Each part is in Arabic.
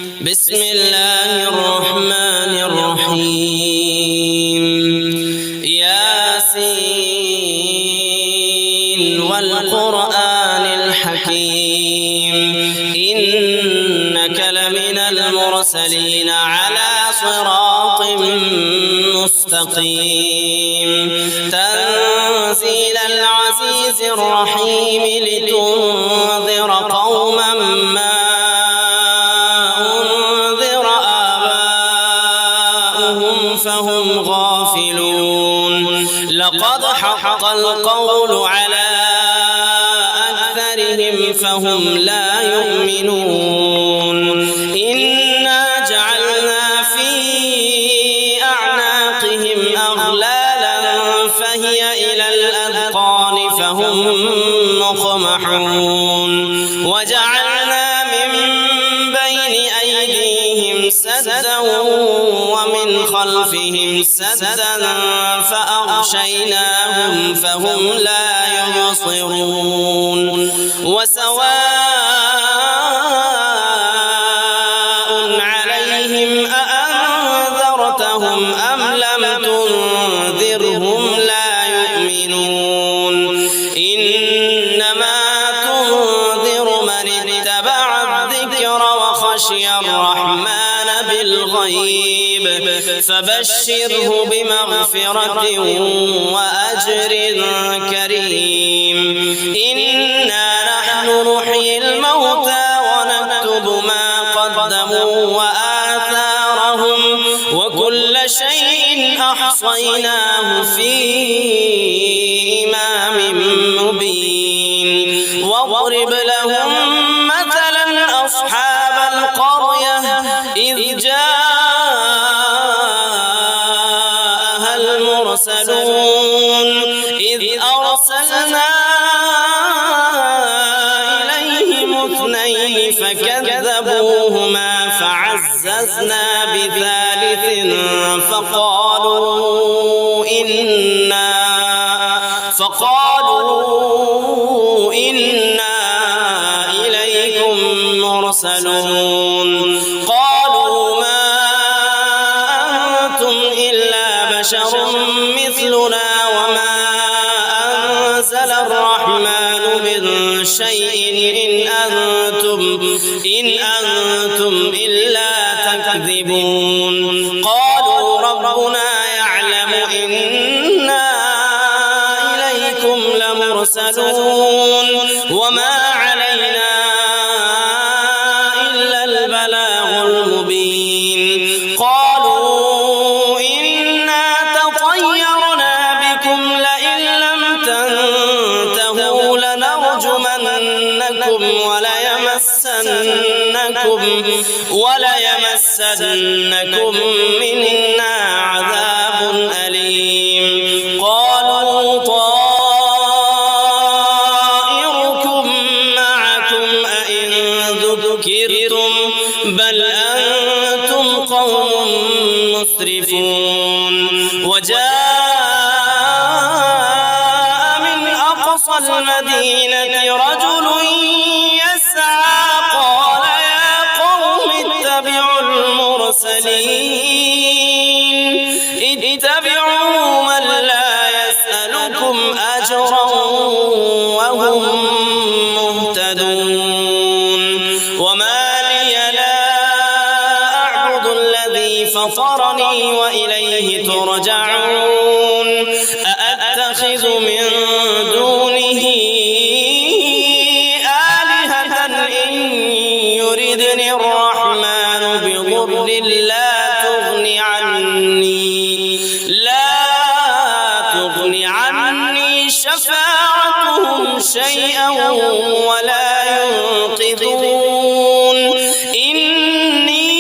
بسم الله الرحمن الرحيم. ياسين والقرآن الحكيم إنك لمن المرسلين على صراط مستقيم تنزيل العزيز الرحيم لتنذر قوما ما أنذر آباؤهم فهم غافلون لقد حق القول على أكثرهم فهم لا يؤمنون إنا جعلنا في أعناقهم أغلالا فهي إلى الأذقان فهم مقمحون وجعلنا من بين أيديهم سدا ومن خلفهم سدا فأغشيناهم فهم لا يبصرون وسواء عليهم أأنذرتهم أم لم تنذرهم لا يؤمنون إنما تنذر من اتبع الذكر وخشي الرحمن بالغيب فبشره بمغفرة وأجر كريم إنا نحن نحيي الموتى ونكتب ما قدموا وآثارهم وكل شيء أحصيناه في إمام مبين واضرب لهم مثلا أصحاب القرية إذ جاءها المرسلون إذ أرسلنا إليهم اثنين فكذبوهما فعززنا بثالث فقالوا إنا إليكم مرسلون قالوا ما أنتم إلا بشر مثلنا وما أنزل الرحمن من شيء إن أنتم إلا تكذبون قالوا ربنا يعلم إنا إليكم لمرسلون وما علينا إلا البلاغ المبين قالوا إنا تطيرنا بكم لئن لم تنتهوا لنرجمنكم وليمسنكم منا عذاب أليم قالوا طائركم معكم أئن ذكرتم بل أنتم قوم مسرفون وجاء من أقصى المدينة رجل يسعى قال يا قوم اتبعوا المرسلين اتبعوا من لا يسألكم أجرا وهم مهتدون وما لي لا أعبد الذي فطرني وإليه ترجعون أأتخذ من دونه آلهة إن يردني الرحمن بضر لا تغني عني شفاعتهم شيئا ولا ينقذون إني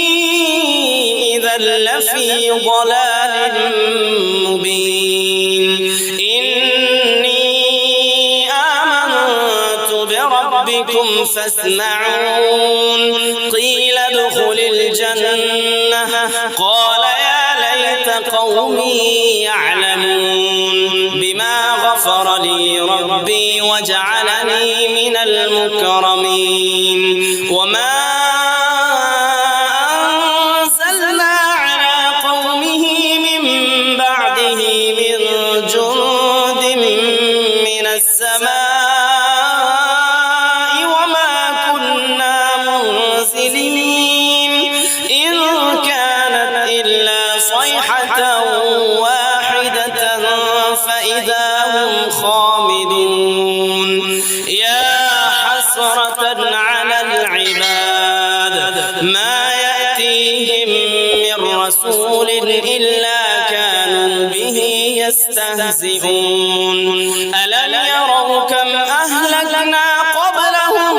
إذا لفي ضلال مبين إني آمنت بربكم فاسمعون قيل ادخل الجنة قال يا ليت قومي يعلمون بما غفر لي ربي وجعلني من المكرمين وما المرسلين إن كانت إلا صيحة واحدة فإذا هم خامدون يا حسرة على العباد ما يأتيهم من رسول إلا كانوا به يستهزئون ألم يروا كم أهلكنا قبلهم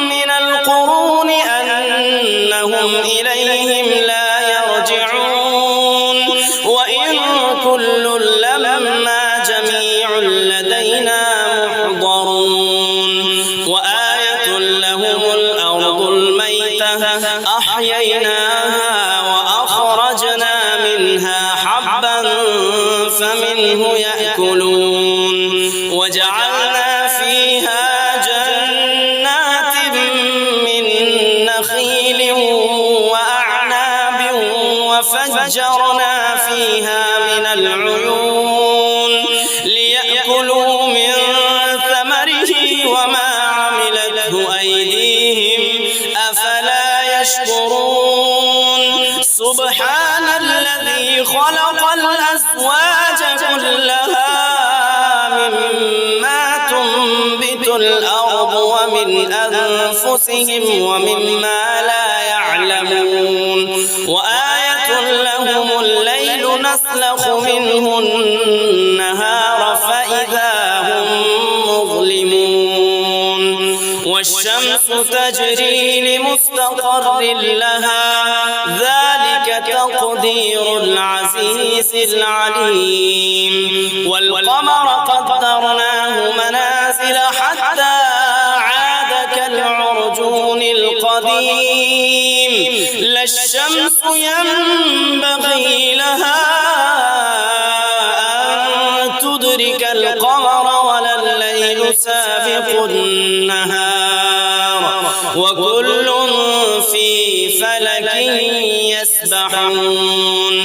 من القرون أنهم إليهم لا يرجعون وإن كل لما جميع لدينا محضرون وآية لهم الأرض الميتة أحييناها وأخرجنا منها حبا فمنه يأكلون وجعلنا فيها جنات من نخيل وأعناب وفجرنا فيها من العيون ليأكلوا من ثمره وما عملته أيديهم أفلا يشكرون سبحان الذي خلق الأزواج كلها مما تنبت الأرض ومن أنفسهم ومما لا يعلمون وآية لهم الليل نسلخ منه النهار فإذا هم مظلمون والشمس تجري لمستقر لها ذلك تقدير العزيز العليم والقمر قدرناه منازل حتى عاد كالعرجون القديم لا الشمس ينبغي لها أن تدرك القمر ولا الليل سابق النهار وكل في فلك يسبحون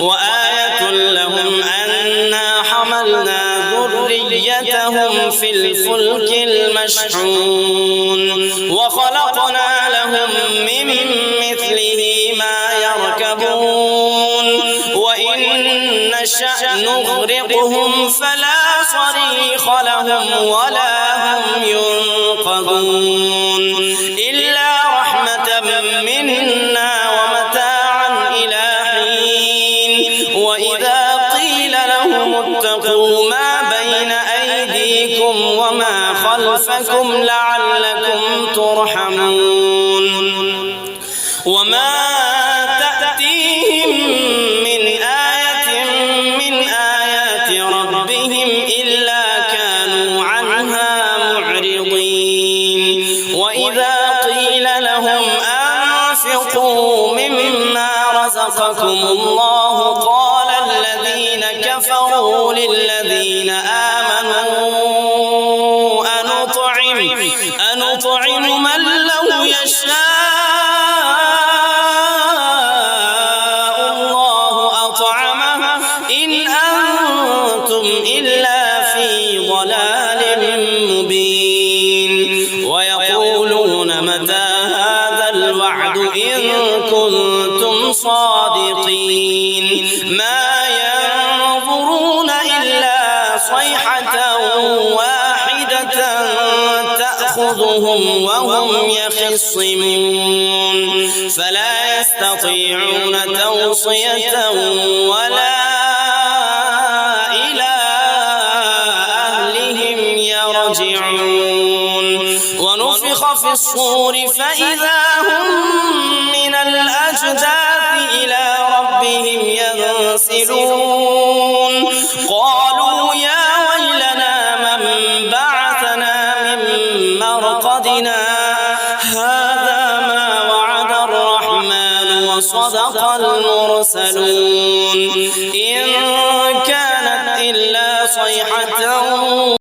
وآية لهم أنا حملنا ذريتهم في الفلك المشحون وخلقنا لهم من مثله ما يركبون وإن نشأ نغرقهم فلا صريخ لهم ولا هم ينقذون إلا رحمة منا ومتاعا إلى حين وإذا قيل لهم اتقوا ما بين أيديكم وما خلفكم لعلكم ترحمون وما تأتيهم من آية من آيات ربهم إلا كانوا عنها معرضين وإذا قيل لهم أنفقوا مما رزقكم الله قال الذين كفروا للذين آمنوا أنطعم من لو يشاء الله أطعمه إن أنتم إلا في ضلال مبين ويقولون متى هذا الوعد إن كنتم صادقين ما ينظرون إلا صيحة واحدة تأخذهم وهم يخصمون فلا يستطيعون توصية ولا إلى أهلهم يرجعون ونفخ في الصور فإذا هم من الأجداث إلى ربهم ينسلون قالوا يا ويلنا من بعثنا من مرقدنا هذا ما وعد الرحمن وصدق المرسلون إن كانت إلا صيحة